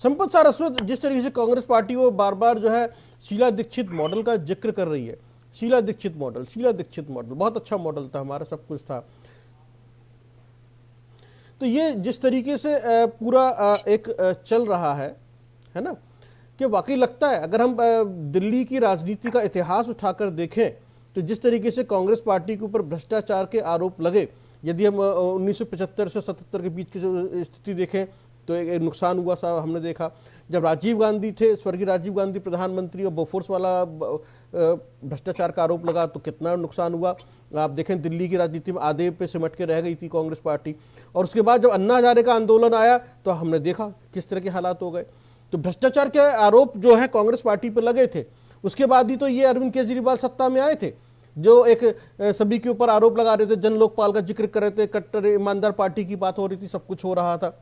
संपत सारस्वत, जिस तरीके से कांग्रेस पार्टी वो बार बार जो है शीला दीक्षित मॉडल का जिक्र कर रही है, शीला दीक्षित मॉडल बहुत अच्छा मॉडल था, हमारा सब कुछ था। तो ये जिस तरीके से पूरा एक चल रहा है ना, कि वाकई लगता है अगर हम दिल्ली की राजनीति का इतिहास उठाकर देखें तो जिस तरीके से कांग्रेस पार्टी के ऊपर भ्रष्टाचार के आरोप लगे, यदि हम 1975 से 77 के बीच की स्थिति देखें तो एक नुकसान हुआ सा हमने देखा। जब राजीव गांधी थे, स्वर्गीय राजीव गांधी प्रधानमंत्री, और बोफोर्स वाला भ्रष्टाचार का आरोप लगा तो कितना नुकसान हुआ। आप देखें दिल्ली की राजनीति में आधे पे सिमट के रह गई थी कांग्रेस पार्टी। और उसके बाद जब अन्ना हजारे का आंदोलन आया तो हमने देखा किस तरह के हालात हो गए। तो भ्रष्टाचार के आरोप जो है कांग्रेस पार्टी पर लगे थे, उसके बाद ही तो ये अरविंद केजरीवाल सत्ता में आए थे, जो एक सभी के ऊपर आरोप लगा रहे थे, जन लोकपाल का जिक्र कर रहे थे, कट्टर ईमानदार पार्टी की बात हो रही थी, सब कुछ हो रहा था,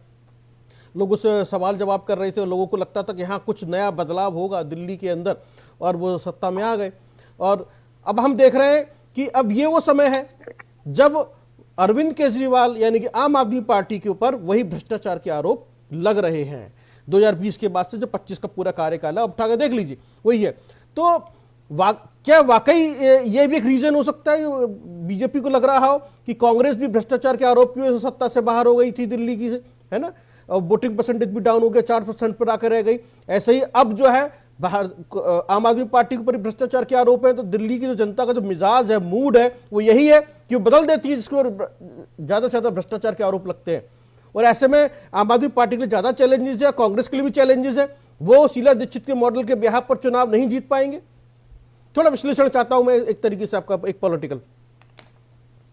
लोग उससे सवाल जवाब कर रहे थे, लोगों को लगता था कि हाँ कुछ नया बदलाव होगा दिल्ली के अंदर, और वो सत्ता में आ गए। और अब हम देख रहे हैं कि अब ये वो समय है जब अरविंद केजरीवाल यानी कि आम आदमी पार्टी के ऊपर वही भ्रष्टाचार के आरोप लग रहे हैं 2020 के बाद से, जो 25 का पूरा कार्यकाल है, अब उठा के देख लीजिए वही है। तो क्या वाकई ये भी एक रीजन हो सकता है बीजेपी को लग रहा हो कि कांग्रेस भी भ्रष्टाचार के आरोप की वजह से सत्ता से बाहर हो गई थी दिल्ली की, है ना, और वोटिंग परसेंटेज भी डाउन हो गया, 4% पर आकर रह गई। ऐसे ही अब जो है बाहर आम आदमी पार्टी के ऊपर भ्रष्टाचार के आरोप है, तो दिल्ली की जो जनता का जो मिजाज है, मूड है, वो यही है कि वो बदल देती है जिसको ज्यादा से ज्यादा भ्रष्टाचार के आरोप लगते हैं। और ऐसे में आम आदमी पार्टी के लिए ज्यादा चैलेंजेस है, कांग्रेस के लिए भी चैलेंजेस है, वो शीला दीक्षित के मॉडल के बिहाफ पर चुनाव नहीं जीत पाएंगे। थोड़ा विश्लेषण चाहता हूं मैं एक तरीके से आपका, एक पॉलिटिकल।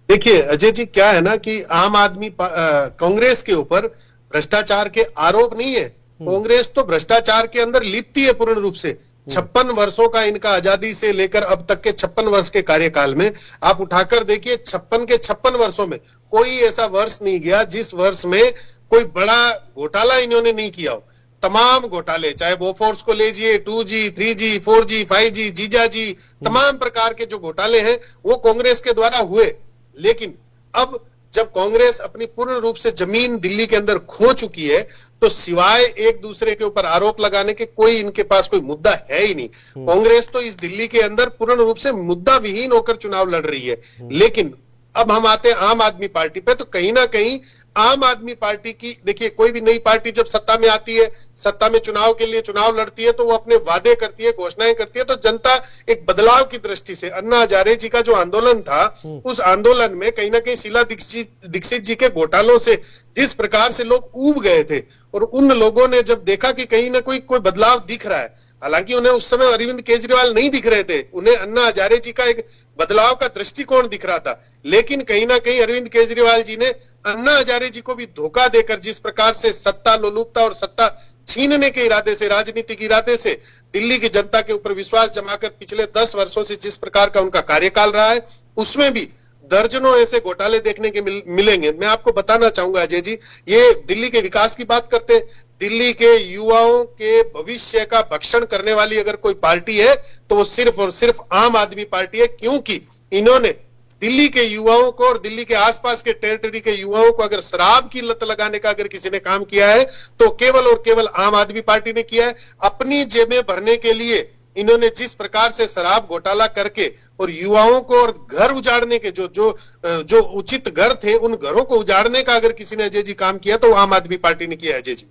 देखिए अजय जी, क्या है ना कि आम आदमी कांग्रेस के ऊपर भ्रष्टाचार के आरोप नहीं है, कांग्रेस तो भ्रष्टाचार के अंदर लिप्ती है पूर्ण रूप से। 56 वर्षों का इनका आजादी से लेकर अब तक के 56 वर्ष के कार्यकाल में आप उठाकर देखिए, 56 के 56 वर्षों में कोई ऐसा वर्ष नहीं गया जिस वर्ष में कोई बड़ा घोटाला इन्होंने नहीं किया हो। तमाम घोटाले, चाहे बोफोर्स को लीजिए, 2G, 3G, 4G, 5G, जीजाजी, तमाम प्रकार के जो घोटाले हैं वो कांग्रेस के द्वारा हुए। लेकिन अब जब कांग्रेस अपनी पूर्ण रूप से जमीन दिल्ली के अंदर खो चुकी है, तो सिवाय एक दूसरे के ऊपर आरोप लगाने के कोई इनके पास कोई मुद्दा है ही नहीं। कांग्रेस तो इस दिल्ली के अंदर पूर्ण रूप से मुद्दा विहीन होकर चुनाव लड़ रही है। लेकिन अब हम आते हैं आम आदमी पार्टी पे, तो कहीं ना कहीं आम आदमी पार्टी की, देखिए कोई भी नई पार्टी जब सत्ता में आती है, सत्ता में चुनाव के लिए चुनाव लड़ती है, तो वो अपने वादे करती है, घोषणाएं करती है, तो जनता एक बदलाव की दृष्टि से, अन्ना हजारे जी का जो आंदोलन था, उस आंदोलन में कहीं ना कहीं शीला दीक्षित जी के घोटालों से जिस प्रकार से लोग ऊब गए थे, और उन लोगों ने जब देखा कि कहीं ना कोई बदलाव दिख रहा है, हालांकि उन्हें उस समय अरविंद केजरीवाल नहीं दिख रहे थे, उन्हें अन्ना हजारे जी का एक बदलाव का दृष्टिकोण दिख रहा था, लेकिन कहीं ना कहीं अरविंद केजरीवाल जी ने अन्ना हजारे जी को भी धोखा देकर जिस प्रकार से सत्ता लोलुपता और सत्ता छीनने के इरादे से, राजनीतिक इरादे से दिल्ली की जनता के ऊपर विश्वास जमाकर पिछले 10 वर्षों से जिस प्रकार का उनका कार्यकाल रहा है, उसमें भी दर्जनों ऐसे घोटाले देखने के मिलेंगे। मैं आपको बताना चाहूंगा अजय जी, ये दिल्ली के विकास की बात करते हैं, दिल्ली के युवाओं के भविष्य का भक्षण करने वाली अगर कोई पार्टी है तो वो सिर्फ और सिर्फ आम आदमी पार्टी है, क्योंकि इन्होंने दिल्ली के युवाओं को और दिल्ली के आसपास के टेरिटरी के युवाओं को अगर शराब की लत लगाने का अगर किसी ने काम किया है तो केवल और केवल आम आदमी पार्टी ने किया है। अपनी जेबें भरने के लिए इन्होंने जिस प्रकार से शराब घोटाला करके और युवाओं को और घर उजाड़ने के जो उचित घर थे, उन घरों को उजाड़ने का अगर किसी ने अजय जी काम किया तो आम आदमी पार्टी ने किया है अजय जी।